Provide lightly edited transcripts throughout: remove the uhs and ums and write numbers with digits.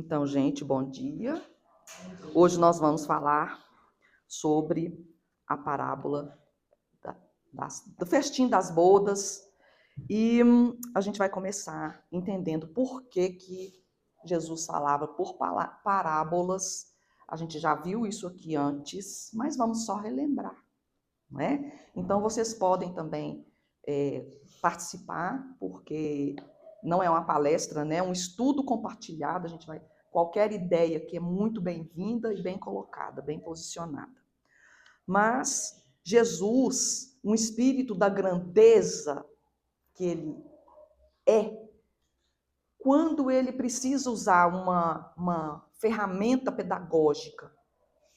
Então, gente, bom dia. Hoje nós vamos falar sobre a parábola do festim das bodas e a gente vai começar entendendo por que Jesus falava por parábolas. A gente já viu isso aqui antes, mas vamos só relembrar, não é? Então, vocês podem também participar, porque não é uma palestra, né? É um estudo compartilhado. A gente vai qualquer ideia que é muito bem-vinda e bem colocada, bem posicionada. Mas Jesus, um espírito da grandeza que ele é, quando ele precisa usar uma ferramenta pedagógica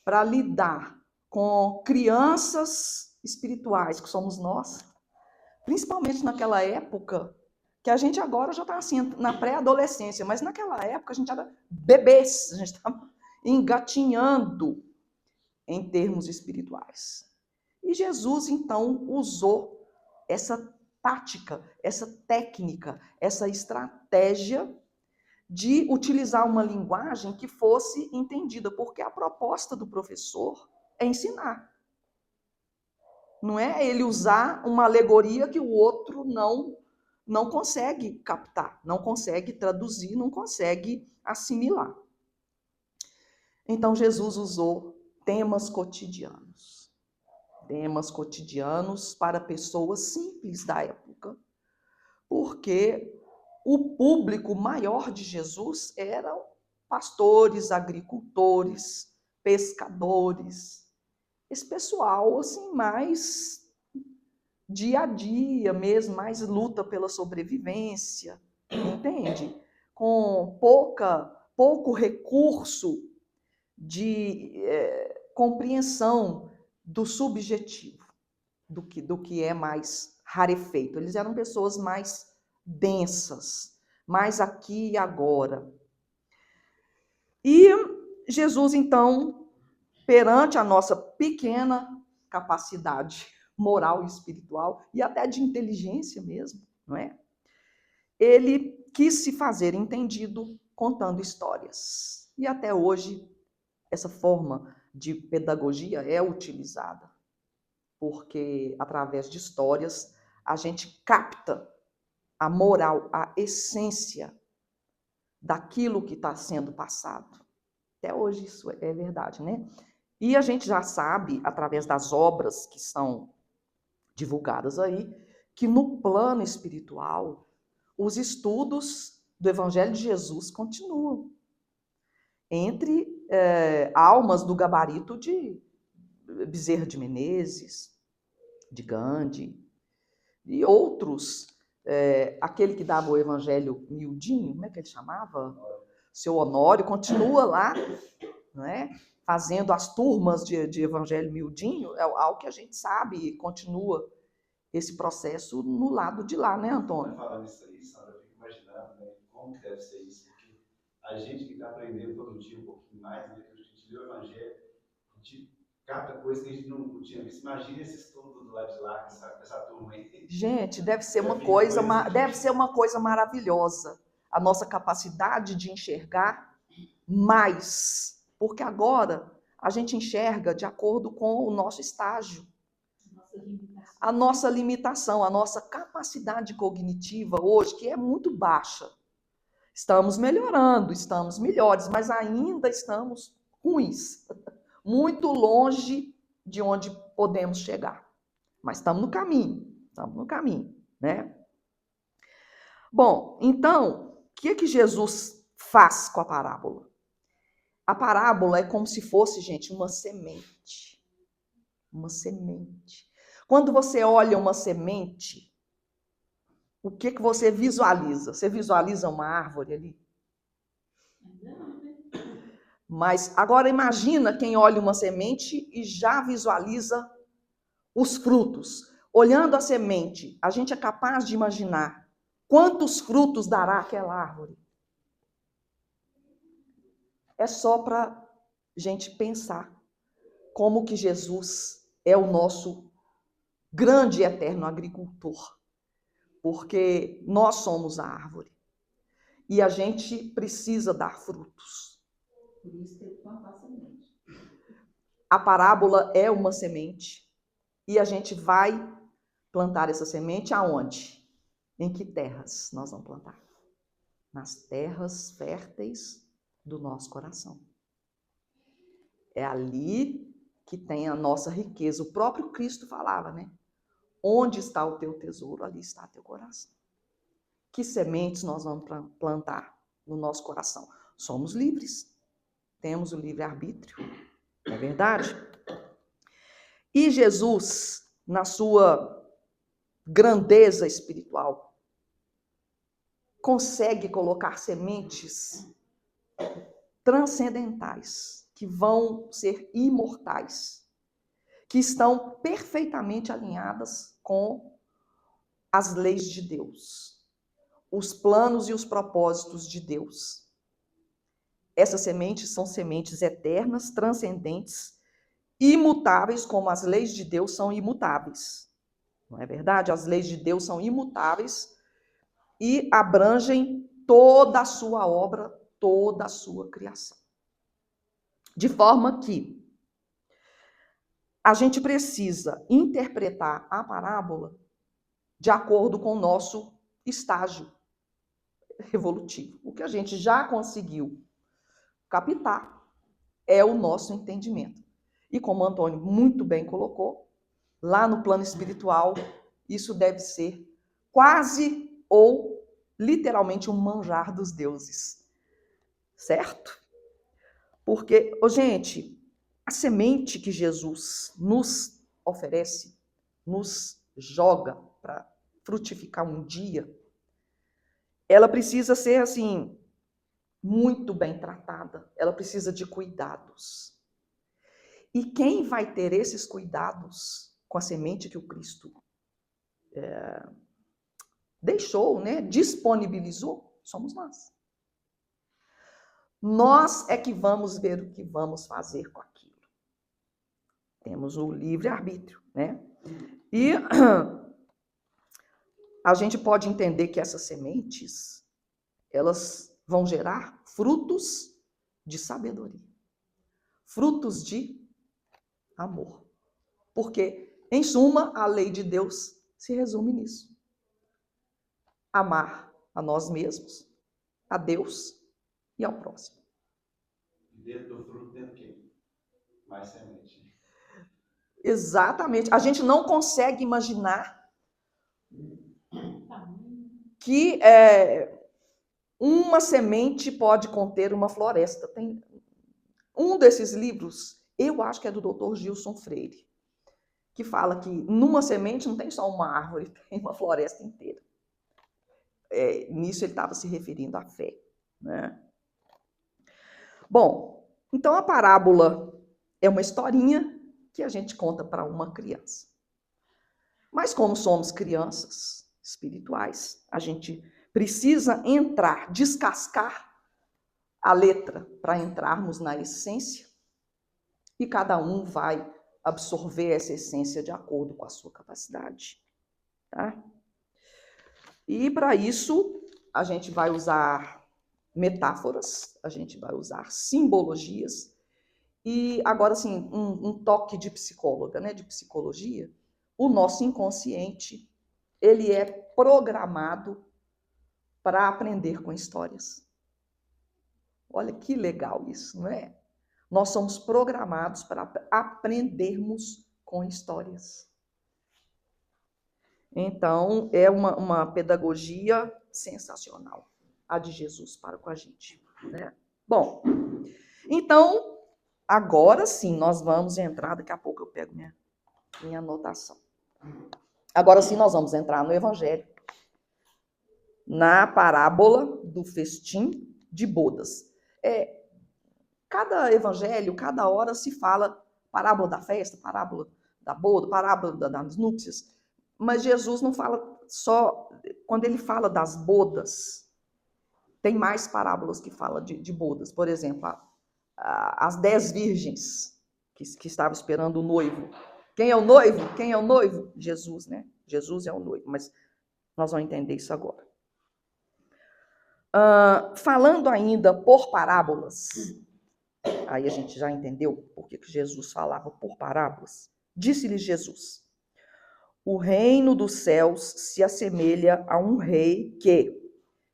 para lidar com crianças espirituais, que somos nós, principalmente naquela época, que a gente agora já está assim, na pré-adolescência, mas naquela época a gente era bebês, a gente estava engatinhando em termos espirituais. E Jesus, então, usou essa tática, essa técnica, essa estratégia de utilizar uma linguagem que fosse entendida, porque a proposta do professor é ensinar. Não é ele usar uma alegoria que o outro não consegue captar, não consegue traduzir, não consegue assimilar. Então, Jesus usou temas cotidianos para pessoas simples da época, porque o público maior de Jesus eram pastores, agricultores, pescadores, esse pessoal assim mais dia a dia mesmo, mais luta pela sobrevivência, entende? Com pouco recurso de compreensão do subjetivo, do que é mais rarefeito. Eles eram pessoas mais densas, mais aqui e agora. E Jesus, então, perante a nossa pequena capacidade moral e espiritual, e até de inteligência mesmo, não é? Ele quis se fazer entendido contando histórias. E até hoje, essa forma de pedagogia é utilizada, porque através de histórias a gente capta a moral, a essência daquilo que está sendo passado. Até hoje isso é verdade, né? E a gente já sabe, através das obras que são divulgadas aí, que no plano espiritual, os estudos do Evangelho de Jesus continuam. Entre almas do gabarito de Bezerra de Menezes, de Gandhi, e outros, aquele que dava o Evangelho miudinho, como é que ele chamava? Seu Honório, continua lá, não é? Fazendo as turmas de Evangelho miudinho, é algo que a gente sabe e continua esse processo no lado de lá, né, Antônio? Falando isso aí, Sandra, eu fico imaginando, né, como que deve ser isso, porque a gente que está aprendendo todo dia um pouquinho mais, né, que a gente lê o Evangelho, a gente capta coisas que a gente não tinha visto. Imagina esse estudo do lado de lá, essa turma aí. Gente, deve ser uma coisa maravilhosa a nossa capacidade de enxergar mais, porque agora a gente enxerga de acordo com o nosso estágio, a nossa limitação, a nossa capacidade cognitiva hoje, que é muito baixa. Estamos melhorando, estamos melhores, mas ainda estamos ruins, muito longe de onde podemos chegar. Mas estamos no caminho, né? Bom, então, o que Jesus faz com a parábola? A parábola é como se fosse, gente, uma semente. Uma semente. Quando você olha uma semente, o que você visualiza? Você visualiza uma árvore ali? Mas agora imagina quem olha uma semente e já visualiza os frutos. Olhando a semente, a gente é capaz de imaginar quantos frutos dará aquela árvore. É só para gente pensar como que Jesus é o nosso grande e eterno agricultor, porque nós somos a árvore. E a gente precisa dar frutos. Por isso tem que plantar semente. A parábola é uma semente. E a gente vai plantar essa semente aonde? Em que terras nós vamos plantar? Nas terras férteis do nosso coração. É ali que tem a nossa riqueza. O próprio Cristo falava, né? Onde está o teu tesouro, ali está teu coração. Que sementes nós vamos plantar no nosso coração? Somos livres. Temos o livre-arbítrio. Não é verdade? E Jesus, na sua grandeza espiritual, consegue colocar sementes transcendentais, que vão ser imortais, que estão perfeitamente alinhadas com as leis de Deus, os planos e os propósitos de Deus. Essas sementes são sementes eternas, transcendentes, imutáveis, como as leis de Deus são imutáveis. Não é verdade? As leis de Deus são imutáveis e abrangem toda a sua obra, toda a sua criação. De forma que a gente precisa interpretar a parábola de acordo com o nosso estágio evolutivo. O que a gente já conseguiu captar é o nosso entendimento. E como o Antônio muito bem colocou, lá no plano espiritual, isso deve ser quase ou literalmente um manjar dos deuses. Certo? Porque, gente, a semente que Jesus nos oferece, nos joga para frutificar um dia, ela precisa ser, assim, muito bem tratada. Ela precisa de cuidados. E quem vai ter esses cuidados com a semente que o Cristo deixou, né, disponibilizou, somos nós. Nós é que vamos ver o que vamos fazer com aquilo. Temos o livre-arbítrio, né? E a gente pode entender que essas sementes, elas vão gerar frutos de sabedoria, frutos de amor. Porque, em suma, a lei de Deus se resume nisso. Amar a nós mesmos, a Deus e ao próximo. E dentro do fruto tem o quê? Mais semente. Exatamente. A gente não consegue imaginar que uma semente pode conter uma floresta. Tem um desses livros, eu acho que é do Dr. Gilson Freire, que fala que numa semente não tem só uma árvore, tem uma floresta inteira. Nisso ele estava se referindo à fé, né? Bom, então a parábola é uma historinha que a gente conta para uma criança. Mas como somos crianças espirituais, a gente precisa entrar, descascar a letra para entrarmos na essência, e cada um vai absorver essa essência de acordo com a sua capacidade, tá? E para isso, a gente vai usar metáforas, a gente vai usar simbologias, e agora, assim, um toque de psicóloga, né, de psicologia. O nosso inconsciente, ele é programado para aprender com histórias. Olha que legal isso, não é? Nós somos programados para aprendermos com histórias. Então, é uma pedagogia sensacional, a de Jesus para com a gente, né? Bom, então, agora sim, nós vamos entrar, daqui a pouco eu pego minha anotação. Agora sim, nós vamos entrar no Evangelho, na parábola do festim de bodas. Cada evangelho, cada hora se fala parábola da festa, parábola da boda, parábola das núpcias, mas Jesus não fala só, quando ele fala das bodas, tem mais parábolas que falam de bodas. Por exemplo, as 10 virgens que estavam esperando o noivo. Quem é o noivo? Quem é o noivo? Jesus, né? Jesus é o noivo, mas nós vamos entender isso agora. Falando ainda por parábolas, aí a gente já entendeu por que Jesus falava por parábolas. Disse-lhe Jesus: o reino dos céus se assemelha a um rei que,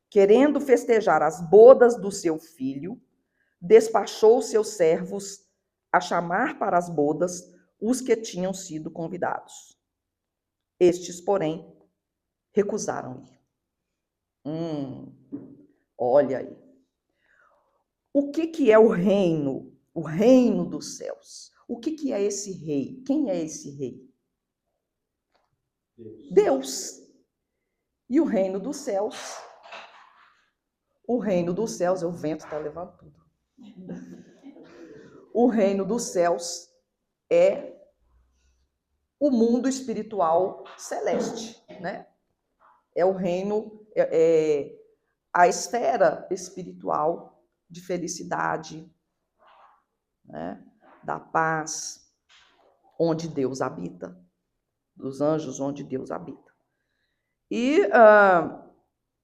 querendo festejar as bodas do seu filho, despachou seus servos a chamar para as bodas os que tinham sido convidados. Estes, porém, recusaram ir. Olha aí. O que é o reino? O reino dos céus. O que é esse rei? Quem é esse rei? Deus. E o reino dos céus? O reino dos céus, o vento está levando tudo. O reino dos céus é o mundo espiritual celeste, né? É o reino, a esfera espiritual de felicidade, né? Da paz, onde Deus habita, dos anjos onde Deus habita. E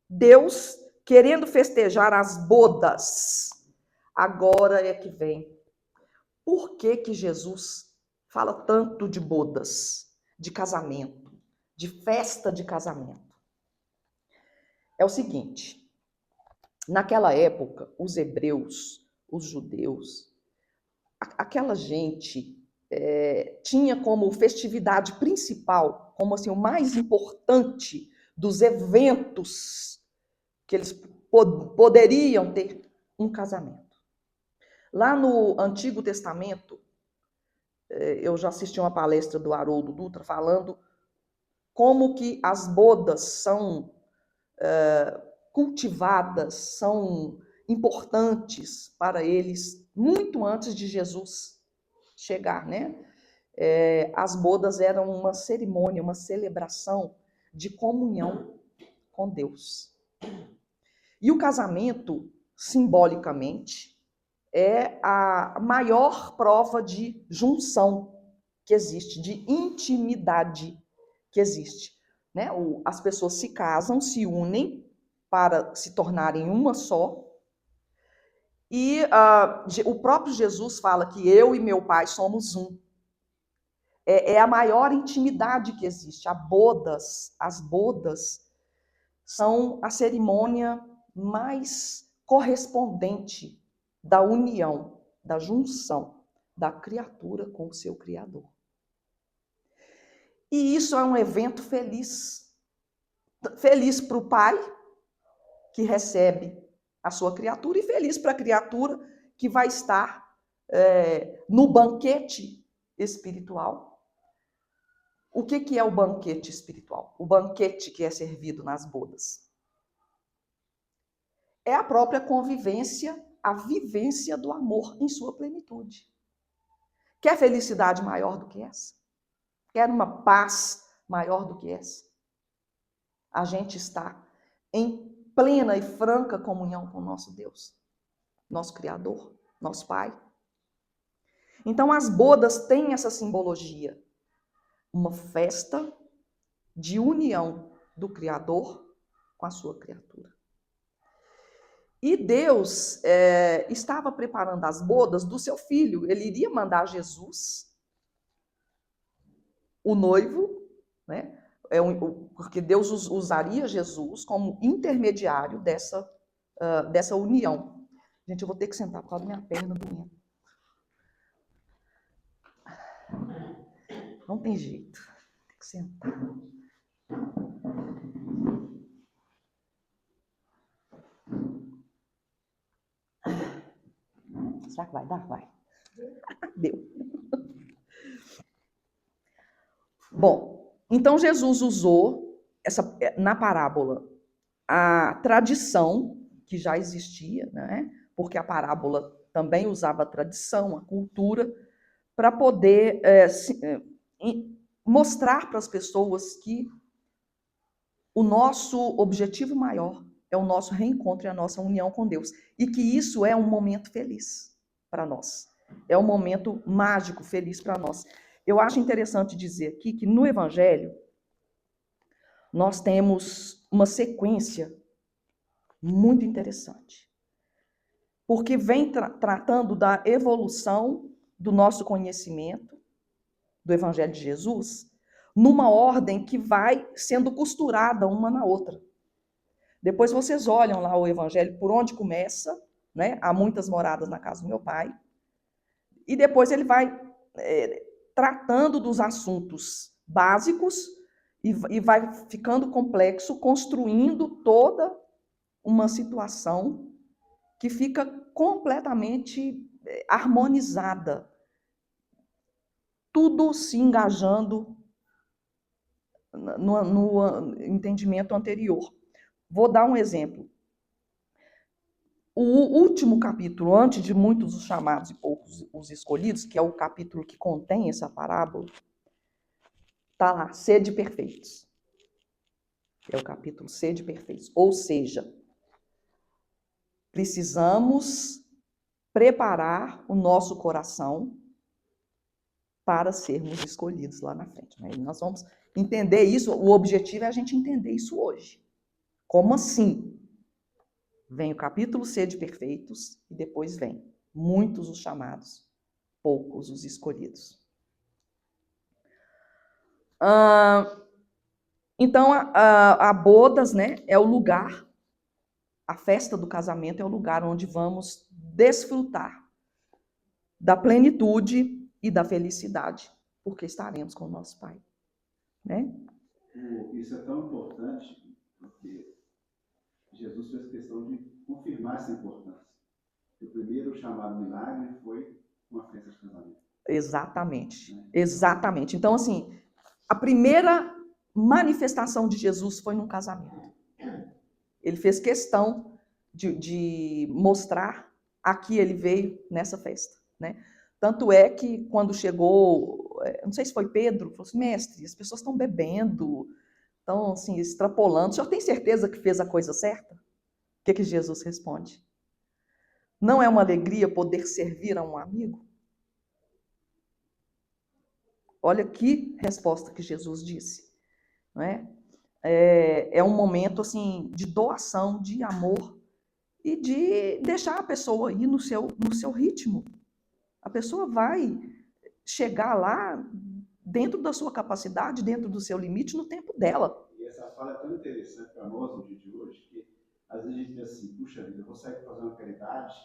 Deus, querendo festejar as bodas, agora é que vem. Por que Jesus fala tanto de bodas, de casamento, de festa de casamento? É o seguinte, naquela época, os hebreus, os judeus, aquela gente tinha como festividade principal, como assim, o mais importante dos eventos que eles poderiam ter, um casamento. Lá no Antigo Testamento, eu já assisti uma palestra do Haroldo Dutra falando como que as bodas são cultivadas, são importantes para eles muito antes de Jesus chegar, né? As bodas eram uma cerimônia, uma celebração de comunhão com Deus. E o casamento, simbolicamente, é a maior prova de junção que existe, de intimidade que existe. Né? As pessoas se casam, se unem para se tornarem uma só. E o próprio Jesus fala que eu e meu Pai somos um. É a maior intimidade que existe. As bodas são a cerimônia mais correspondente da união, da junção da criatura com o seu Criador. E isso é um evento feliz. Feliz para o pai, que recebe a sua criatura, e feliz para a criatura que vai estar no banquete espiritual. O que é o banquete espiritual? O banquete que é servido nas bodas. É a própria convivência, a vivência do amor em sua plenitude. Quer felicidade maior do que essa? Quer uma paz maior do que essa? A gente está em plena e franca comunhão com o nosso Deus, nosso Criador, nosso Pai. Então, as bodas têm essa simbologia. Uma festa de união do Criador com a sua criatura. E Deus estava preparando as bodas do seu filho. Ele iria mandar Jesus, o noivo, né? Porque Deus usaria Jesus como intermediário dessa união. Gente, eu vou ter que sentar por causa da minha perna doendo. Não tem jeito. Tem que sentar. Será que vai dar? Vai. Deu. Bom, então Jesus usou na parábola a tradição que já existia, né? Porque a parábola também usava a tradição, a cultura, para poder mostrar para as pessoas que o nosso objetivo maior é o nosso reencontro e a nossa união com Deus. E que isso é um momento feliz para nós. É um momento mágico, feliz para nós. Eu acho interessante dizer aqui que no Evangelho nós temos uma sequência muito interessante. Porque vem tratando da evolução do nosso conhecimento do Evangelho de Jesus, numa ordem que vai sendo costurada uma na outra. Depois vocês olham lá o Evangelho por onde começa, né? Há muitas moradas na casa do meu pai. E depois ele vai tratando dos assuntos básicos e vai ficando complexo, construindo toda uma situação que fica completamente harmonizada. Tudo se engajando no entendimento anterior. Vou dar um exemplo. O último capítulo, antes de muitos os chamados e poucos os escolhidos, que é o capítulo que contém essa parábola, está lá, sede perfeitos. É o capítulo sede perfeitos. Ou seja, precisamos preparar o nosso coração para sermos escolhidos lá na frente. Né? E nós vamos entender isso, o objetivo é a gente entender isso hoje. Como assim? Vem o capítulo sede perfeitos e depois vem muitos os chamados, poucos os escolhidos. Então, a bodas, né, é o lugar, a festa do casamento é o lugar onde vamos desfrutar da plenitude e da felicidade, porque estaremos com o nosso Pai. Né? Isso é tão importante, porque Jesus fez questão de confirmar essa importância. O primeiro chamado milagre foi uma festa de casamento. Exatamente, exatamente. Então, assim, a primeira manifestação de Jesus foi num casamento. Ele fez questão de mostrar a que ele veio nessa festa, né? Tanto é que quando chegou, não sei se foi Pedro, falou assim, mestre, as pessoas estão bebendo, estão assim, extrapolando. O senhor tem certeza que fez a coisa certa? O que Jesus responde? Não é uma alegria poder servir a um amigo? Olha que resposta que Jesus disse. Não é? É um momento assim, de doação, de amor e de deixar a pessoa ir no seu ritmo. A pessoa vai chegar lá dentro da sua capacidade, dentro do seu limite, no tempo dela. E essa fala é tão interessante para nós no dia de hoje, que às vezes a gente diz assim, puxa vida, eu vou sair para fazer uma caridade,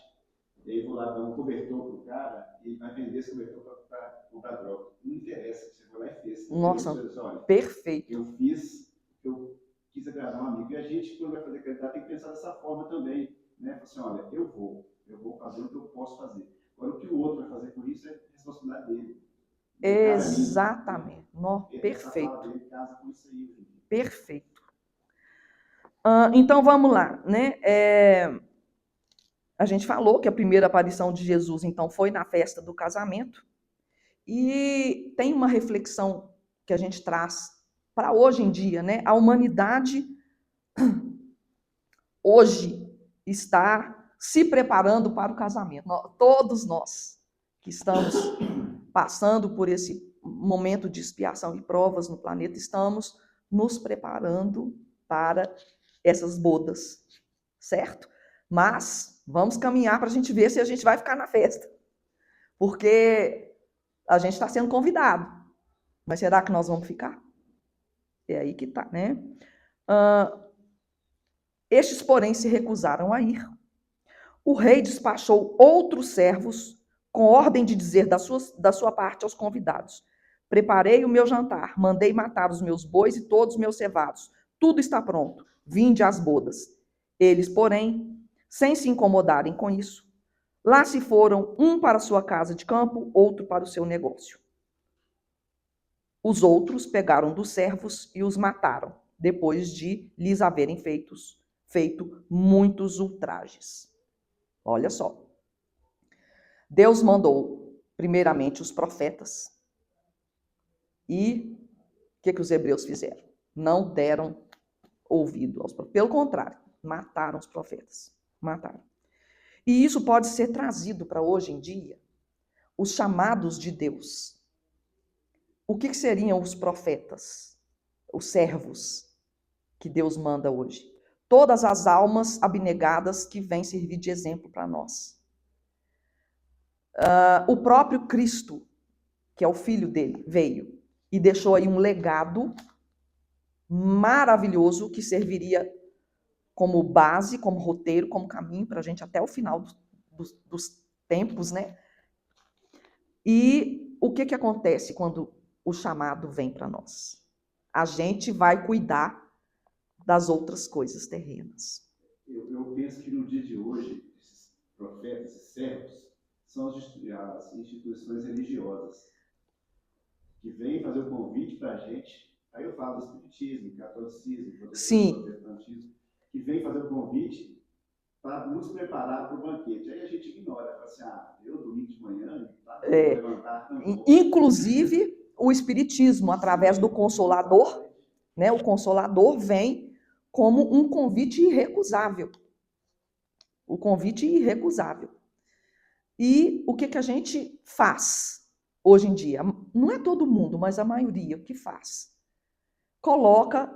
e aí vou lá dar um cobertor para o cara e vai vender esse cobertor para comprar droga. Não interessa, você foi lá e fez. Nossa, olha, perfeito. Eu fiz, eu quis agradar um amigo. E a gente, quando vai fazer caridade, tem que pensar dessa forma também. Né? Assim, olha, eu vou fazer o que eu posso fazer. Agora, o que o outro vai fazer com isso é responsabilidade dele. Exatamente. Perfeito. Dele casa com isso aí. Perfeito. Então, vamos lá. Né? A gente falou que a primeira aparição de Jesus, então, foi na festa do casamento. E tem uma reflexão que a gente traz para hoje em dia, né? A humanidade hoje está se preparando para o casamento. Todos nós que estamos passando por esse momento de expiação e provas no planeta, estamos nos preparando para essas bodas, certo? Mas vamos caminhar para a gente ver se a gente vai ficar na festa. Porque a gente está sendo convidado. Mas será que nós vamos ficar? É aí que está, né? Estes, porém, se recusaram a ir. O rei despachou outros servos com ordem de dizer da sua parte aos convidados: preparei o meu jantar, mandei matar os meus bois e todos os meus cevados. Tudo está pronto. Vinde às bodas. Eles, porém, sem se incomodarem com isso, lá se foram, um para a sua casa de campo, outro para o seu negócio. Os outros pegaram dos servos e os mataram, depois de lhes haverem feito muitos ultrajes. Olha só. Deus mandou, primeiramente, os profetas. E o que os hebreus fizeram? Não deram ouvido aos profetas. Pelo contrário, mataram os profetas. Mataram. E isso pode ser trazido para hoje em dia, os chamados de Deus. O que seriam os profetas, os servos que Deus manda hoje? todas as almas abnegadas que vêm servir de exemplo para nós. O próprio Cristo, que é o filho dele, veio e deixou aí um legado maravilhoso que serviria como base, como roteiro, como caminho para a gente até o final dos tempos, né? E o que acontece quando o chamado vem para nós? A gente vai cuidar das outras coisas terrenas. Eu penso que no dia de hoje, esses profetas e servos são as instituições religiosas que vêm fazer o convite para a gente. Aí eu falo do espiritismo, catolicismo, protestantismo, que vem fazer o convite para nos preparar para o banquete. Aí a gente ignora, fala assim, eu domingo de manhã, tá? Levantar, inclusive o espiritismo, através do Consolador, né? O Consolador vem como um convite irrecusável. O convite irrecusável. E o que a gente faz hoje em dia? Não é todo mundo, mas a maioria o que faz. Coloca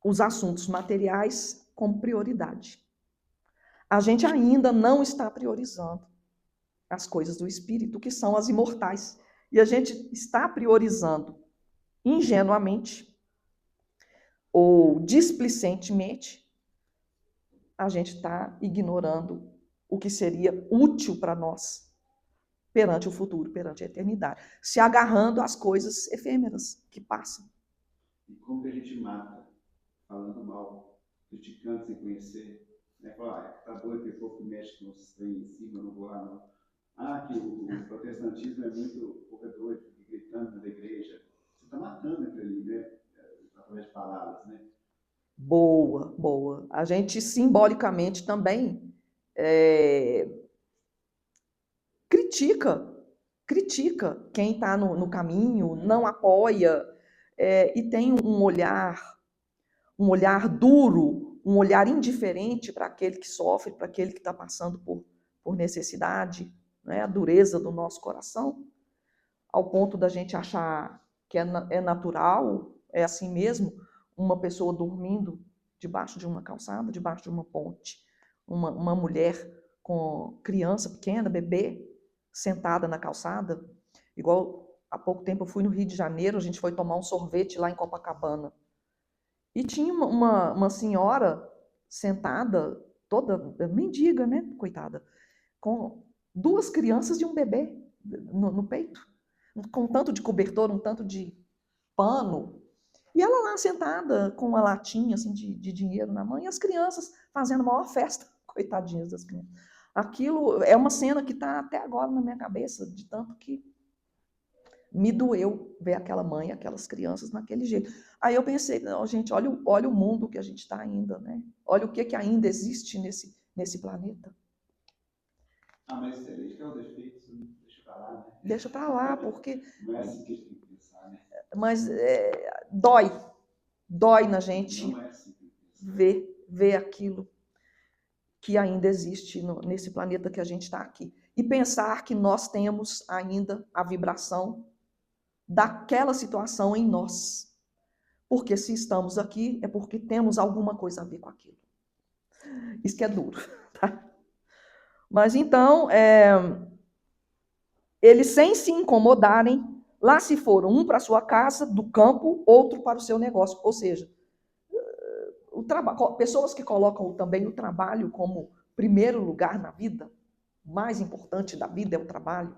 os assuntos materiais como prioridade. A gente ainda não está priorizando as coisas do espírito, que são as imortais. E a gente está priorizando ingenuamente ou displicentemente, a gente está ignorando o que seria útil para nós perante o futuro, perante a eternidade, se agarrando às coisas efêmeras que passam. E como que a gente mata? Falando mal, criticando sem conhecer, né? Fala, tá doido, que o povo mexe com os trem em cima, eu não vou lá não. Que o protestantismo é muito, o povo é doido, fica gritando na igreja. Você está matando aquilo ali, né? Através de palavras, né? Boa, boa. A gente simbolicamente também critica quem está no caminho, não apoia, e tem um olhar duro, um olhar indiferente para aquele que sofre, para aquele que está passando por necessidade, né? A dureza do nosso coração, ao ponto da gente achar que é natural, é assim mesmo, uma pessoa dormindo debaixo de uma calçada, debaixo de uma ponte, uma mulher com criança pequena, bebê, sentada na calçada, igual há pouco tempo eu fui no Rio de Janeiro, a gente foi tomar um sorvete lá em Copacabana, e tinha uma senhora sentada, toda mendiga, né, coitada, com 2 crianças e um bebê no peito, com um tanto de cobertor, um tanto de pano, e ela lá sentada com uma latinha assim, de dinheiro na mão, e as crianças fazendo a maior festa, coitadinhas das crianças. Aquilo é uma cena que está até agora na minha cabeça, de tanto que me doeu ver aquela mãe, aquelas crianças naquele jeito. Aí eu pensei, não, gente, olha o mundo que a gente está ainda, né? Olha o que ainda existe nesse planeta. Mas isso que é o defeito, deixa pra lá, né? Deixa pra lá, porque... Não é assim que a gente tem que pensar, né? Mas dói na gente não é assim que ver aquilo que ainda existe nesse planeta que a gente está aqui. E pensar que nós temos ainda a vibração daquela situação em nós. Porque se estamos aqui, é porque temos alguma coisa a ver com aquilo. Isso que é duro, tá? Mas então, eles sem se incomodarem, lá se foram, um para sua casa, do campo, outro para o seu negócio. Ou seja, pessoas que colocam também o trabalho como primeiro lugar na vida, o mais importante da vida é o trabalho.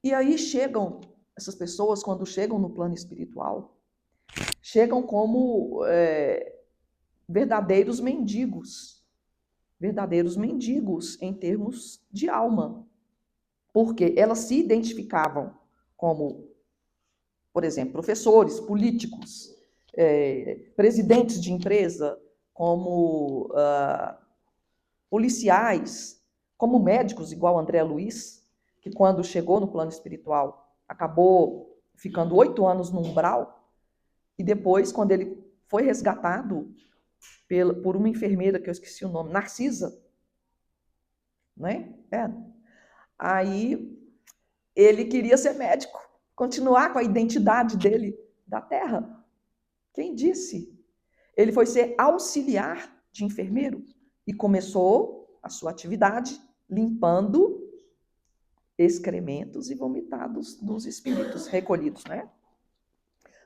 E aí chegam, essas pessoas, quando chegam no plano espiritual, chegam como verdadeiros mendigos em termos de alma, porque elas se identificavam como, por exemplo, professores, políticos, presidentes de empresa, como policiais, como médicos, igual André Luiz, que quando chegou no plano espiritual acabou ficando 8 anos no umbral, e depois, quando ele foi resgatado por uma enfermeira, que eu esqueci o nome, Narcisa, né? Aí ele queria ser médico, continuar com a identidade dele da Terra. Quem disse? Ele foi ser auxiliar de enfermeiro e começou a sua atividade limpando excrementos e vomitados dos espíritos recolhidos, né?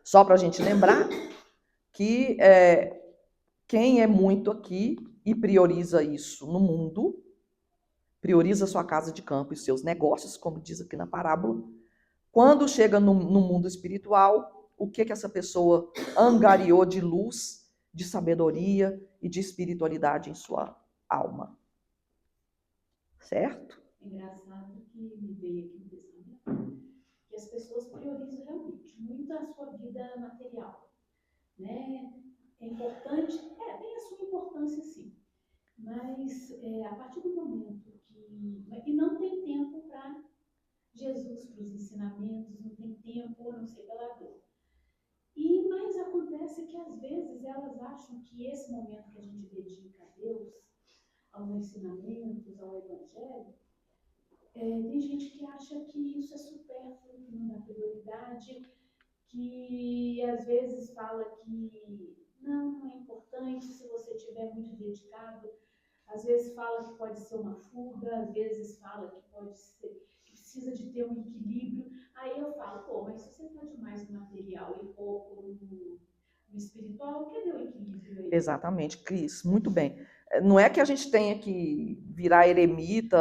Só para a gente lembrar que quem é muito aqui e prioriza isso no mundo, prioriza sua casa de campo e seus negócios, como diz aqui na parábola, quando chega no mundo espiritual, o que essa pessoa angariou de luz, de sabedoria e de espiritualidade em sua alma? Certo? Engraçado que me veio aqui no pensamento que as pessoas priorizam realmente muito a sua vida material, né? É importante, tem a sua importância sim, mas a partir do momento que não tem tempo para Jesus, para os ensinamentos, não tem tempo, a não ser pela dor. Mas acontece que às vezes elas acham que esse momento que a gente dedica a Deus, aos ensinamentos, ao Evangelho, tem gente que acha que isso é supérfluo, que não dá prioridade, que às vezes fala que não é importante se você estiver muito dedicado, às vezes fala que pode ser uma fuga, às vezes fala que pode ser, que precisa de ter um equilíbrio. Aí eu falo, mas se você está demais no material e pouco no espiritual, cadê o equilíbrio aí? Exatamente, Cris, muito bem. Não é que a gente tenha que virar eremita,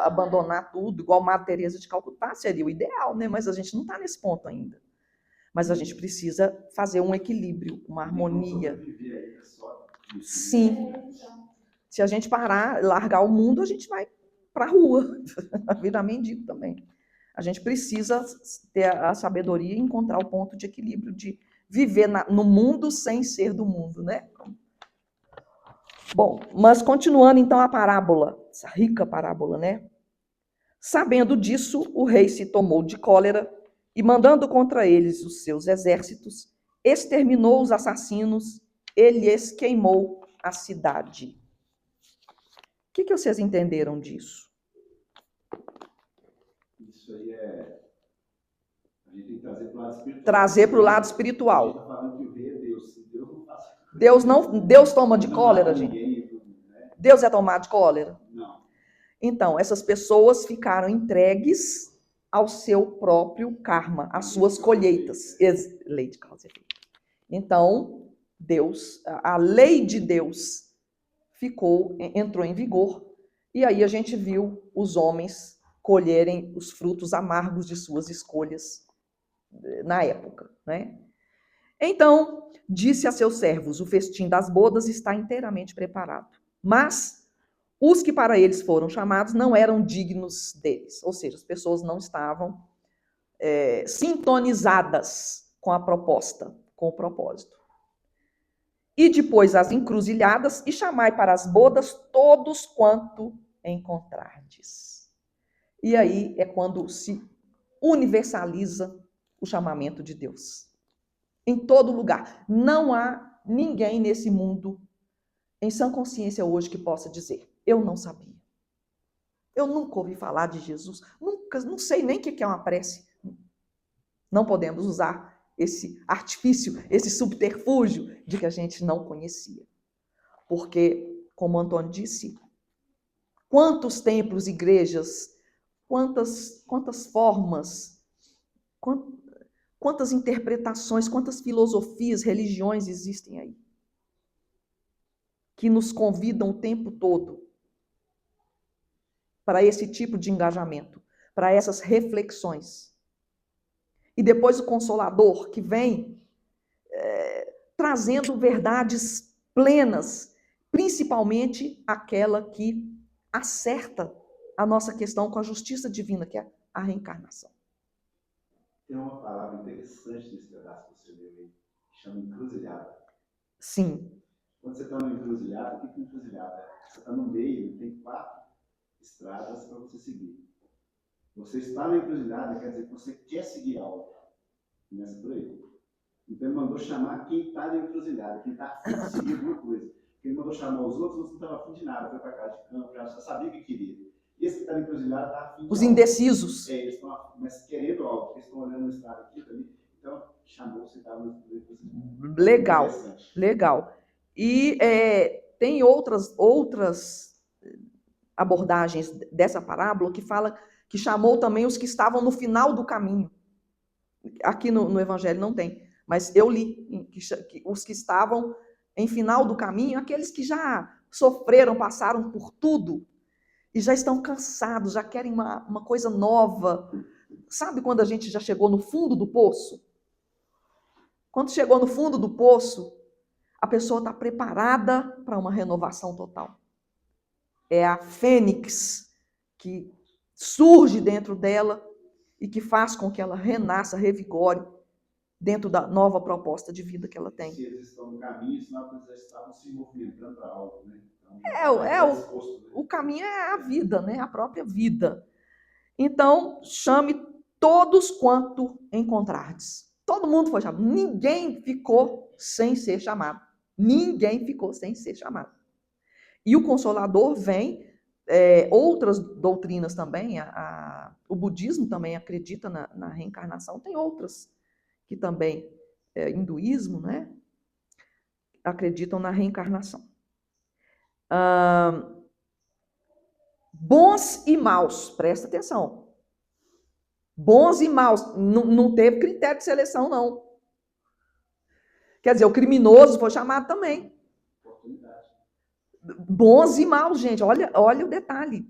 abandonar tudo, igual Madre Teresa de Calcutá, seria o ideal, né? Mas a gente não está nesse ponto ainda. Mas a gente precisa fazer um equilíbrio, uma harmonia. Sim. Se a gente parar, largar o mundo, a gente vai para a rua, virar mendigo também. A gente precisa ter a sabedoria e encontrar o ponto de equilíbrio, de viver no mundo sem ser do mundo, né? Bom, mas continuando então a parábola, essa rica parábola, né? Sabendo disso, o rei se tomou de cólera e, mandando contra eles os seus exércitos, exterminou os assassinos e lhes queimou a cidade. O que vocês entenderam disso? Isso aí a gente tem que trazer para o lado espiritual. Trazer para o lado espiritual. A gente está falando que o rei é Deus. Deus não faz. Deus toma de cólera, gente? Deus é tomado de cólera? Não. Então, essas pessoas ficaram entregues ao seu próprio karma, às suas colheitas. Lei de causa e efeito. Então, a lei de Deus entrou em vigor, e aí a gente viu os homens colherem os frutos amargos de suas escolhas na época, né? Então, disse a seus servos: o festim das bodas está inteiramente preparado. Mas os que para eles foram chamados não eram dignos deles. Ou seja, as pessoas não estavam sintonizadas com a proposta, com o propósito. E depois as encruzilhadas, e chamai para as bodas todos quanto encontrardes. E aí é quando se universaliza o chamamento de Deus. Em todo lugar. Não há ninguém nesse mundo em sã consciência hoje que possa dizer: eu não sabia. Eu nunca ouvi falar de Jesus. Não sei nem o que é uma prece. Não podemos usar esse artifício, esse subterfúgio de que a gente não conhecia. Porque, como Antônio disse, quantos templos, igrejas, quantas formas, quantas interpretações, quantas filosofias, religiões existem aí, que nos convidam o tempo todo para esse tipo de engajamento, para essas reflexões. E depois o Consolador, que vem trazendo verdades plenas, principalmente aquela que acerta a nossa questão com a justiça divina, que é a reencarnação. Tem uma palavra interessante nesse pedaço que você leu aí, que chama encruzilhada. Sim. Quando você está numa encruzilhada, o que é encruzilhada? Você está no meio, tem 4 estradas para você seguir. Você está na encruzilhada, quer dizer que você quer seguir algo. Começa por aí. Então ele mandou chamar quem está na encruzilhada, quem está afim de seguir alguma coisa. Porque ele mandou chamar os outros, não estava afim de nada, foi para casa de campo, já sabia o que queria. Esse que está na encruzilhada está afim de os algo. Indecisos. Eles estão mas querendo algo, eles estão olhando no estado aqui também. Então, chamou, você estava no encruzilhada. Legal, legal. E tem outras abordagens dessa parábola que chamou também os que estavam no final do caminho. Aqui no Evangelho não tem, mas eu li que os que estavam em final do caminho, aqueles que já sofreram, passaram por tudo e já estão cansados, já querem uma coisa nova. Sabe quando a gente já chegou no fundo do poço? Quando chegou no fundo do poço, a pessoa está preparada para uma renovação total. É a fênix que surge dentro dela e que faz com que ela renasça, revigore dentro da nova proposta de vida que ela tem. Se eles estão no caminho, senão eles já estavam se movimentando para algo, né? O caminho é a vida, né? A própria vida. Então, chame todos quanto encontrardes. Todo mundo foi chamado. Ninguém ficou sem ser chamado. Ninguém ficou sem ser chamado. E o Consolador vem, outras doutrinas também, o budismo também acredita na reencarnação, tem outras que também, hinduísmo, né, acreditam na reencarnação. Bons e maus, presta atenção. Bons e maus, não teve critério de seleção, não. Quer dizer, o criminoso foi chamado também. Bons e maus, gente, olha o detalhe.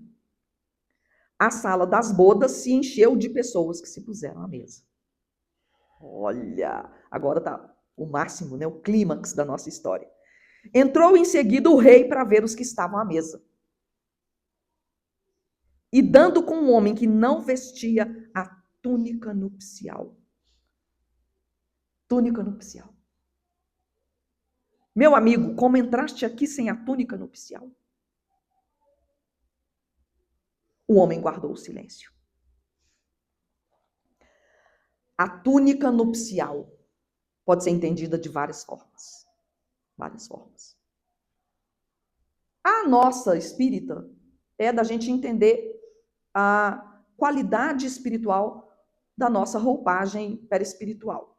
A sala das bodas se encheu de pessoas que se puseram à mesa. Olha, agora está o máximo, né, o clímax da nossa história. Entrou em seguida o rei para ver os que estavam à mesa. E dando com um homem que não vestia a túnica nupcial. Túnica nupcial. Meu amigo, como entraste aqui sem a túnica nupcial? O homem guardou o silêncio. A túnica nupcial pode ser entendida de várias formas. Várias formas. A nossa espírita é da gente entender a qualidade espiritual da nossa roupagem perispiritual.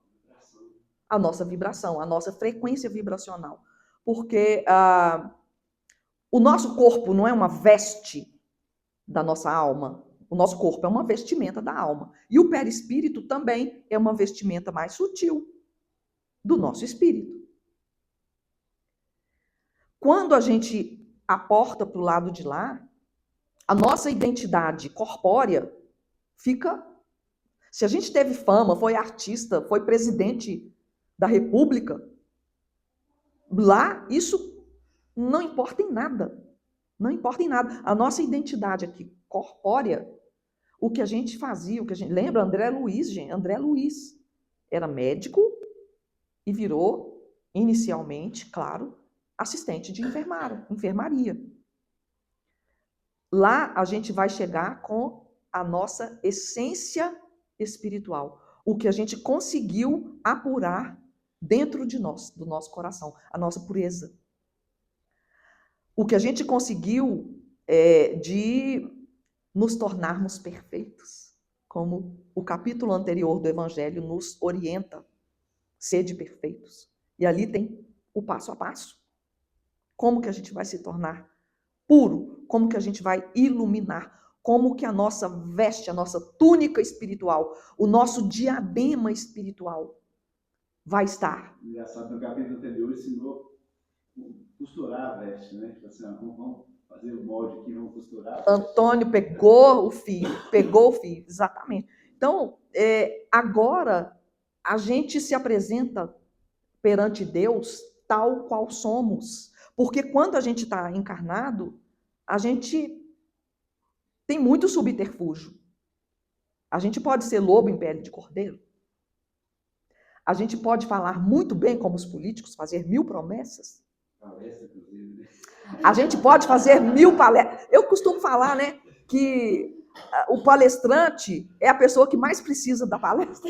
A nossa vibração, a nossa frequência vibracional. Porque o nosso corpo não é uma veste da nossa alma. O nosso corpo é uma vestimenta da alma. E o perispírito também é uma vestimenta mais sutil do nosso espírito. Quando a gente aporta para o lado de lá, a nossa identidade corpórea fica... Se a gente teve fama, foi artista, foi presidente da República, lá isso não importa em nada. Não importa em nada. A nossa identidade aqui, corpórea, o que a gente fazia, lembra André Luiz, gente? André Luiz era médico e virou, inicialmente, claro, assistente de enfermaria. Lá a gente vai chegar com a nossa essência espiritual, o que a gente conseguiu apurar dentro de nós, do nosso coração, a nossa pureza. O que a gente conseguiu de nos tornarmos perfeitos, como o capítulo anterior do Evangelho nos orienta, sede perfeitos. E ali tem o passo a passo. Como que a gente vai se tornar puro? Como que a gente vai iluminar? Como que a nossa veste, a nossa túnica espiritual, o nosso diadema espiritual vai estar? Engraçado, no capítulo anterior ensinou costurar a veste, né? Assim, vamos fazer o molde aqui, vamos costurar. Antônio pegou o fio, exatamente. Então, agora a gente se apresenta perante Deus tal qual somos. Porque quando a gente está encarnado, a gente tem muito subterfúgio. A gente pode ser lobo em pele de cordeiro. A gente pode falar muito bem como os políticos, fazer 1000 promessas. Palestra, inclusive, né? A gente pode fazer 1000 palestras. Eu costumo falar, né, que o palestrante é a pessoa que mais precisa da palestra.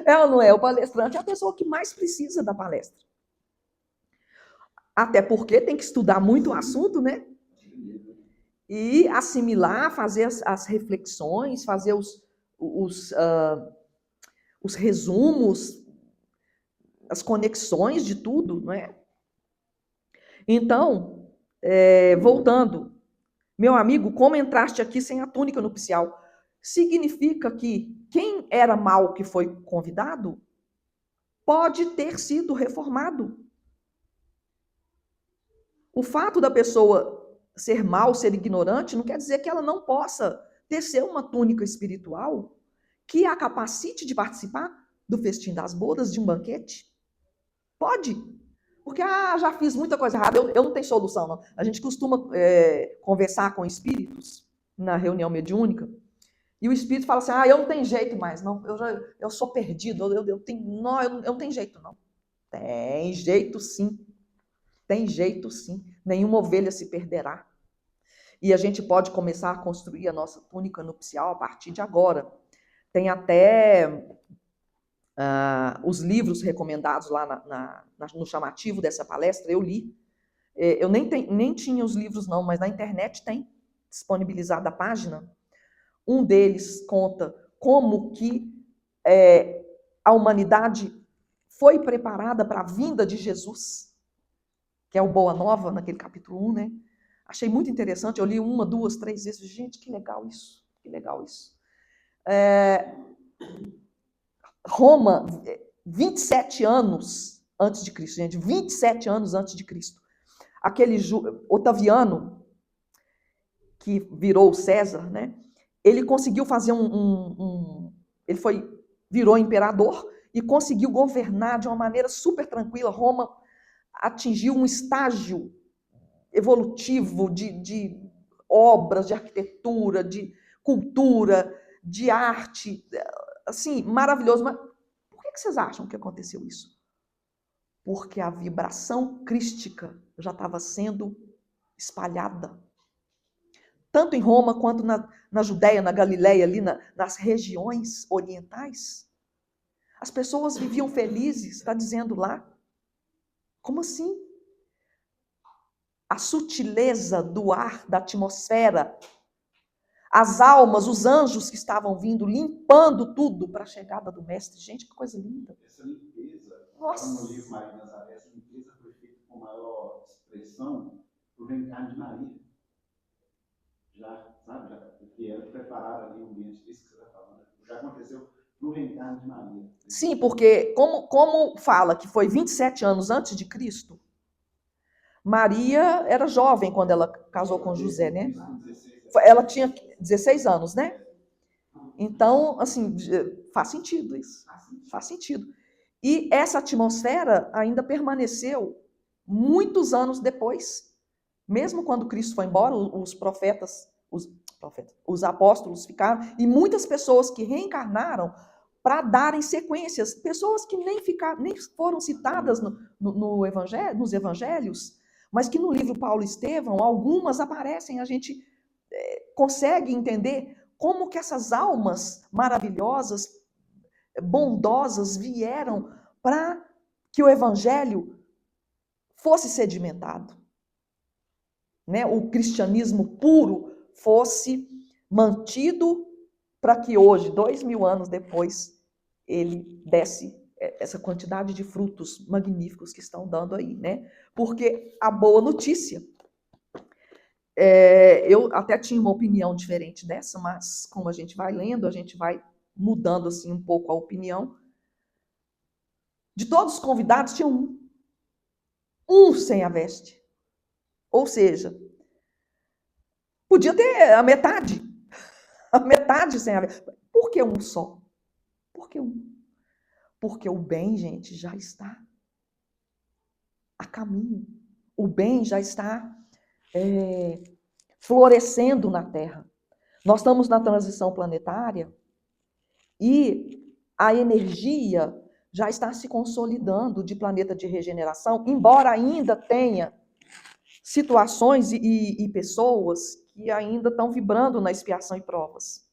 É ou não é? O palestrante é a pessoa que mais precisa da palestra. Até porque tem que estudar muito o assunto, né? E assimilar, fazer as reflexões, fazer os resumos, as conexões de tudo, não é? Então, voltando, meu amigo, como entraste aqui sem a túnica nupcial? Significa que quem era mau que foi convidado pode ter sido reformado. O fato da pessoa ser mal, ser ignorante, não quer dizer que ela não possa tecer uma túnica espiritual que a capacite de participar do festim das bodas, de um banquete. Pode. Porque, já fiz muita coisa errada, eu não tenho solução, não. A gente costuma conversar com espíritos na reunião mediúnica, e o espírito fala assim, eu não tenho jeito mais, não. Eu sou perdido, eu não tenho jeito, não. Tem jeito, sim. Tem jeito, sim. Nenhuma ovelha se perderá. E a gente pode começar a construir a nossa túnica nupcial a partir de agora. Tem até os livros recomendados lá no chamativo dessa palestra, eu li. Eu nem tinha os livros, não, mas na internet tem disponibilizada a página. Um deles conta como que a humanidade foi preparada para a vinda de Jesus, que é o Boa Nova, naquele capítulo 1, né? Achei muito interessante, eu li 1, 2, 3 vezes. Gente, que legal isso, que legal isso. Roma, 27 anos antes de Cristo, gente, 27 anos antes de Cristo. Aquele Otaviano, que virou César, né? Ele conseguiu fazer virou imperador e conseguiu governar de uma maneira super tranquila. Roma atingiu um estágio evolutivo de obras, de arquitetura, de cultura, de arte, assim, maravilhoso. Mas por que vocês acham que aconteceu isso? Porque a vibração crística já estava sendo espalhada. Tanto em Roma quanto na Judéia, na Galileia, ali nas regiões orientais. As pessoas viviam felizes, está dizendo lá. Como assim? A sutileza do ar, da atmosfera, as almas, os anjos que estavam vindo, limpando tudo para a chegada do Mestre. Gente, que coisa linda. Essa limpeza, nossa, no livro Maria Nazaré, essa limpeza foi feita com maior expressão por reencarno de Maria. Já, sabe, porque ela prepararam ali o ambiente, isso que você está falando, já aconteceu no reencarno de Maria. Sim, porque como fala que foi 27 anos antes de Cristo, Maria era jovem quando ela casou com José, né? Ela tinha 16 anos, né? Então, assim, faz sentido isso. Faz sentido. E essa atmosfera ainda permaneceu muitos anos depois. Mesmo quando Cristo foi embora, os apóstolos ficaram, e muitas pessoas que reencarnaram para darem sequências, pessoas que nem foram citadas nos evangelhos, mas que no livro Paulo e Estevão, algumas aparecem, a gente consegue entender como que essas almas maravilhosas, bondosas, vieram para que o evangelho fosse sedimentado. Né? O cristianismo puro fosse mantido para que hoje, 2000 anos depois, ele desse essa quantidade de frutos magníficos que estão dando aí, né? Porque a boa notícia, eu até tinha uma opinião diferente dessa, mas como a gente vai lendo, a gente vai mudando assim um pouco a opinião. De todos os convidados, tinha um sem a veste. Ou seja, podia ter a metade sem a veste. Por que um só? Por que um? Porque o bem, gente, já está a caminho. O bem já está florescendo na Terra. Nós estamos na transição planetária e a energia já está se consolidando de planeta de regeneração, embora ainda tenha situações e pessoas que ainda estão vibrando na expiação e provas.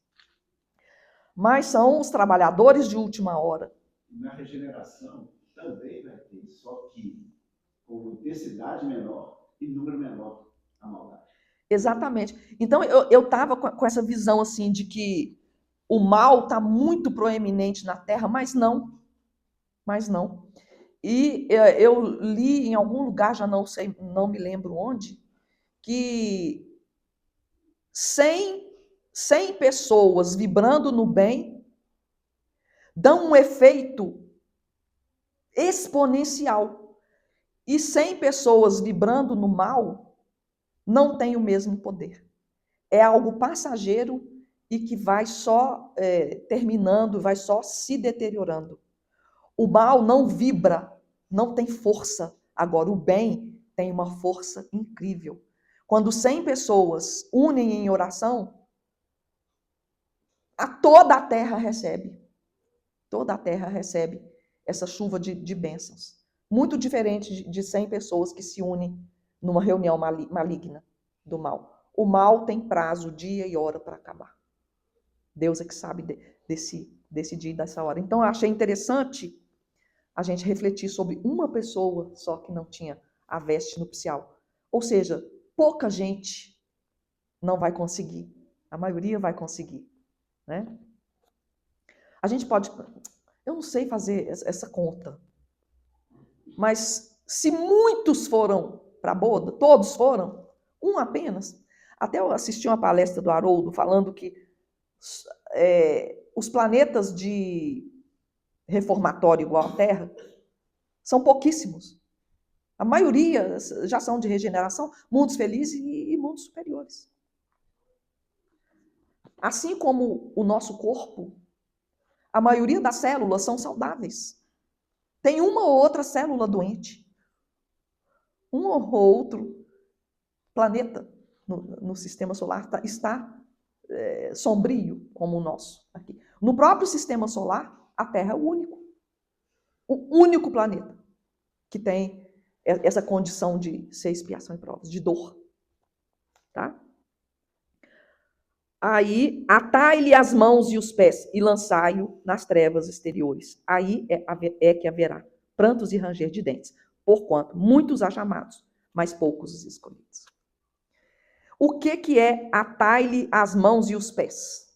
Mas são os trabalhadores de última hora. Na regeneração também vai ter, só que com intensidade menor e número menor a maldade. Exatamente. Então eu estava com essa visão assim de que o mal está muito proeminente na Terra, mas não. E eu li em algum lugar, já não sei, não me lembro onde, que 100 pessoas vibrando no bem dão um efeito exponencial. E 100 pessoas vibrando no mal não têm o mesmo poder. É algo passageiro e que vai só terminando, vai só se deteriorando. O mal não vibra, não tem força. Agora, o bem tem uma força incrível. Quando 100 pessoas unem em oração, toda a terra recebe. Toda a terra recebe essa chuva de bênçãos. Muito diferente de 100 pessoas que se unem numa reunião maligna do mal. O mal tem prazo, dia e hora para acabar. Deus é que sabe desse dia e dessa hora. Então, eu achei interessante a gente refletir sobre uma pessoa só que não tinha a veste nupcial. Ou seja, pouca gente não vai conseguir. A maioria vai conseguir. Né? A gente pode... Eu não sei fazer essa conta. Mas se muitos foram para a boda, todos foram, um apenas. Até eu assisti uma palestra do Haroldo falando que os planetas de reformatório igual à Terra são pouquíssimos. A maioria já são de regeneração, mundos felizes e mundos superiores. Assim como o nosso corpo, a maioria das células são saudáveis. Tem uma ou outra célula doente. Um ou outro planeta no sistema solar está sombrio, como o nosso. Aqui. No próprio sistema solar, a Terra é o único planeta que tem essa condição de ser expiação e provas, de dor. Tá? Aí, atai-lhe as mãos e os pés e lançai-o nas trevas exteriores. Aí é que haverá prantos e ranger de dentes, porquanto muitos há chamados, mas poucos os escolhidos. O que é atai-lhe as mãos e os pés?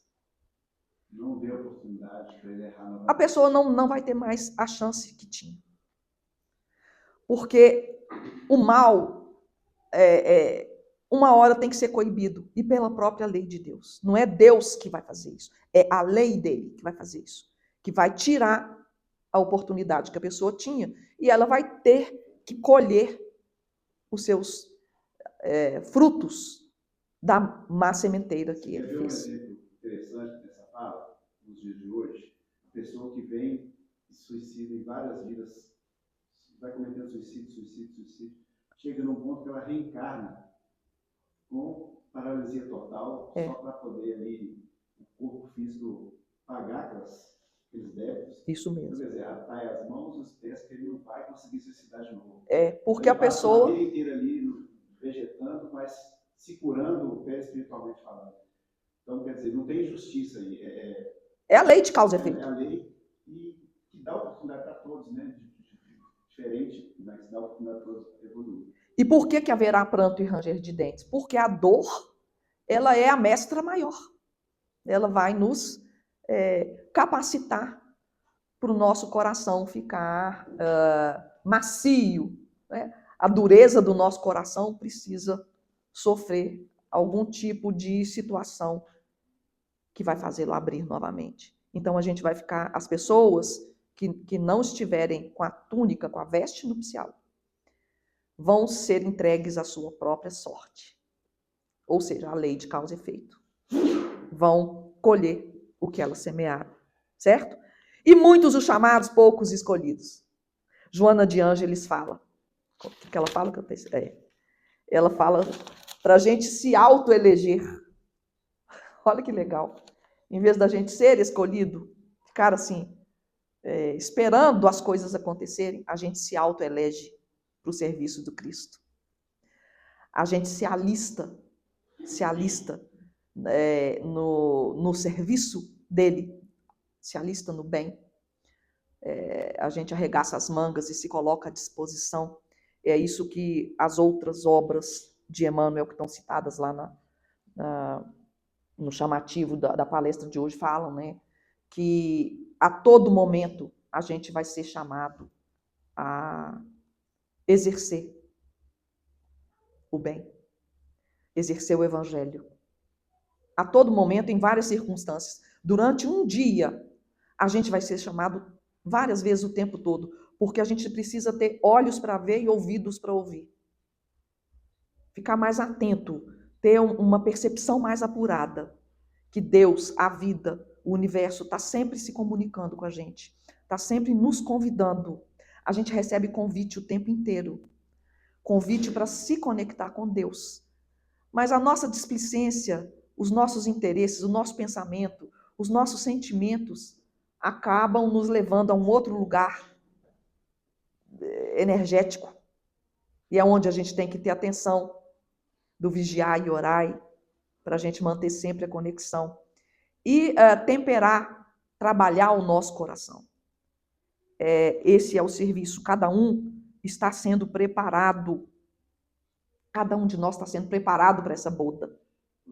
Não dê oportunidade para ele errar novamente. A pessoa não vai ter mais a chance que tinha. Porque o mal, uma hora tem que ser coibido, e pela própria lei de Deus. Não é Deus que vai fazer isso, é a lei dele que vai fazer isso, que vai tirar a oportunidade que a pessoa tinha, e ela vai ter que colher os seus frutos da má sementeira que ele fez. Quer ver um exemplo interessante dessa fala, nos dias de hoje? A pessoa que vem e suicida em várias vidas, vai cometendo suicídio, chega num ponto que ela reencarna com paralisia total, só para poder ali, o corpo físico pagar aqueles débitos. Isso mesmo. Quer dizer, atai as mãos e os pés, que ele não vai conseguir suicidar de novo. Porque a pessoa... a vida inteira ali, vegetando, mas se curando o pé espiritualmente falando. Então, quer dizer, não tem justiça aí. É a lei de causa e efeito. É a lei e que dá oportunidade para todos, né? Diferente, mas dá oportunidade para todos evoluir. E por que haverá pranto e ranger de dentes? Porque a dor, ela é a mestra maior. Ela vai nos capacitar para o nosso coração ficar macio. Né? A dureza do nosso coração precisa sofrer algum tipo de situação que vai fazê-lo abrir novamente. Então a gente vai ficar, as pessoas que não estiverem com a túnica, com a veste nupcial, vão ser entregues à sua própria sorte. Ou seja, a lei de causa e efeito. Vão colher o que elas semearam, certo? E muitos os chamados, poucos escolhidos. Joana de Ângeles fala. O que ela fala? Ela fala para a gente se autoeleger. Olha que legal. Em vez da gente ser escolhido, ficar assim, esperando as coisas acontecerem, a gente se autoelege para o serviço do Cristo. A gente se alista no serviço dele, se alista no bem. A gente arregaça as mangas e se coloca à disposição. É isso que as outras obras de Emmanuel, que estão citadas lá no chamativo da palestra de hoje, falam, né? Que a todo momento a gente vai ser chamado a exercer o bem, exercer o evangelho. A todo momento, em várias circunstâncias. Durante um dia, a gente vai ser chamado várias vezes o tempo todo, porque a gente precisa ter olhos para ver e ouvidos para ouvir. Ficar mais atento, ter uma percepção mais apurada, que Deus, a vida, o universo, está sempre se comunicando com a gente, está sempre nos convidando. A gente recebe convite o tempo inteiro, convite para se conectar com Deus. Mas a nossa displicência, os nossos interesses, o nosso pensamento, os nossos sentimentos acabam nos levando a um outro lugar energético. E é onde a gente tem que ter atenção do vigiar e orar, para a gente manter sempre a conexão. E temperar, trabalhar o nosso coração. Esse é o serviço. Cada um está sendo preparado. Cada um de nós está sendo preparado para essa boda.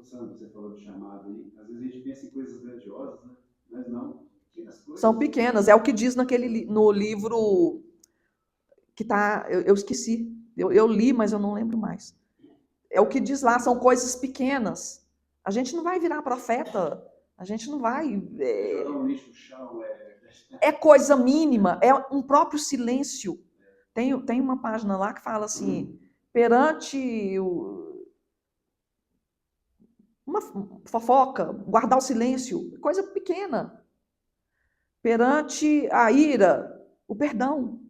Sandro, você falou de chamado aí. Às vezes a gente pensa em coisas grandiosas, né? Mas não, pequenas coisas. São pequenas. É o que diz no livro que está... Eu esqueci. Eu li, mas eu não lembro mais. É o que diz lá, são coisas pequenas. A gente não vai virar profeta. A gente não vai... Jogar um lixo no chão, É coisa mínima, é um próprio silêncio. Tem uma página lá que fala assim, perante uma fofoca, guardar o silêncio, coisa pequena. Perante a ira, o perdão.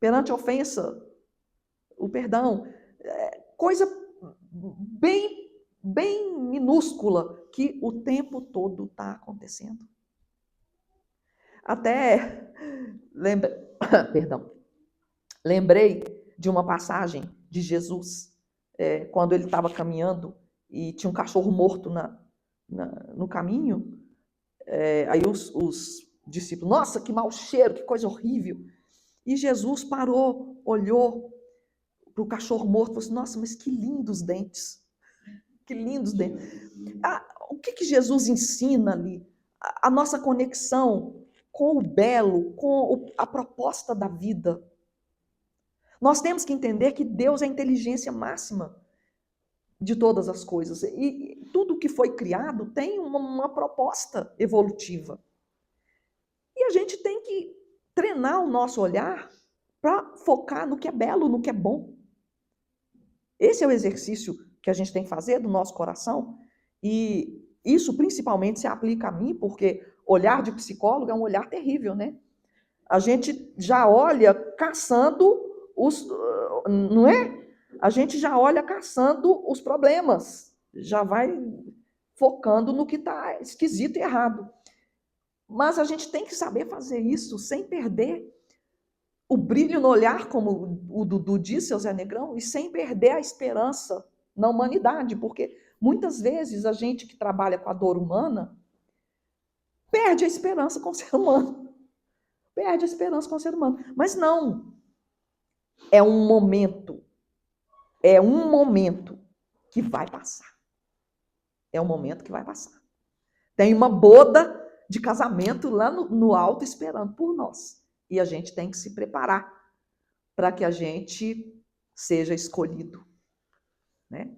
Perante a ofensa, o perdão. Coisa bem minúscula que o tempo todo está acontecendo. Até lembrei de uma passagem de Jesus, quando ele estava caminhando e tinha um cachorro morto no caminho. Aí os discípulos, nossa, que mau cheiro, que coisa horrível. E Jesus parou, olhou para o cachorro morto e falou assim, nossa, mas que lindos dentes. Que lindos dentes. O que Jesus ensina ali? A nossa conexão com o belo, com a proposta da vida. Nós temos que entender que Deus é a inteligência máxima de todas as coisas. E tudo que foi criado tem uma proposta evolutiva. E a gente tem que treinar o nosso olhar para focar no que é belo, no que é bom. Esse é o exercício que a gente tem que fazer do nosso coração. E isso principalmente se aplica a mim, porque olhar de psicólogo é um olhar terrível, né? A gente já olha caçando não é? A gente já olha caçando os problemas, já vai focando no que está esquisito e errado. Mas a gente tem que saber fazer isso sem perder o brilho no olhar, como o Dudu disse, seu Zé Negrão, e sem perder a esperança na humanidade, porque muitas vezes a gente que trabalha com a dor humana perde a esperança com o ser humano. Perde a esperança com o ser humano. Mas não. É um momento que vai passar. É um momento que vai passar. Tem uma boda de casamento lá no alto esperando por nós. E a gente tem que se preparar para que a gente seja escolhido. Né?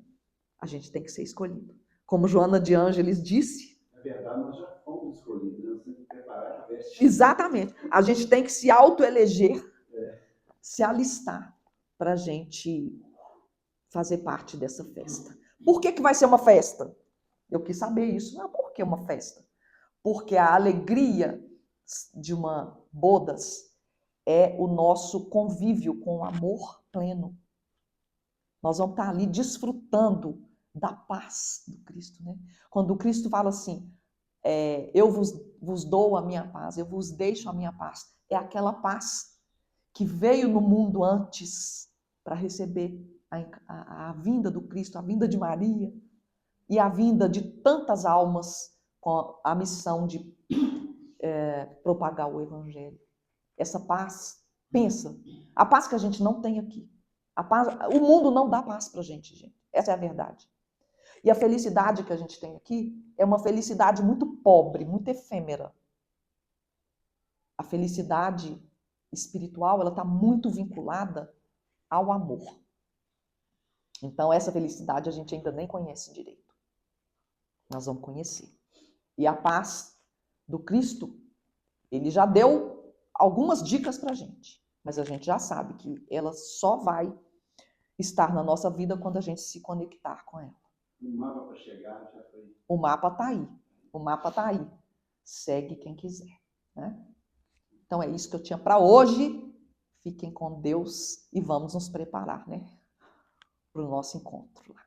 A gente tem que ser escolhido. Como Joana de Ângeles disse. Na verdade, nós já fomos escolhidos. Nós temos que preparar a veste. Exatamente. A gente tem que se autoeleger, se alistar para a gente fazer parte dessa festa. Por que vai ser uma festa? Eu quis saber isso. Não, por que uma festa? Porque a alegria de uma bodas é o nosso convívio com o amor pleno. Nós vamos estar ali desfrutando da paz do Cristo. Né? Quando o Cristo fala assim, eu vos dou a minha paz, eu vos deixo a minha paz. É aquela paz que veio no mundo antes para receber a vinda do Cristo, a vinda de Maria e a vinda de tantas almas com a missão de propagar o Evangelho. Essa paz, pensa, a paz que a gente não tem aqui. A paz, o mundo não dá paz para a gente. Essa é a verdade. E a felicidade que a gente tem aqui é uma felicidade muito pobre, muito efêmera. A felicidade espiritual, ela está muito vinculada ao amor. Então, essa felicidade a gente ainda nem conhece direito. Nós vamos conhecer. E a paz do Cristo, ele já deu algumas dicas para a gente, mas a gente já sabe que ela só vai estar na nossa vida quando a gente se conectar com ela. O mapa para chegar já foi. O mapa está aí. O mapa está aí. Segue quem quiser, né? Então é isso que eu tinha para hoje. Fiquem com Deus e vamos nos preparar, né, para o nosso encontro lá.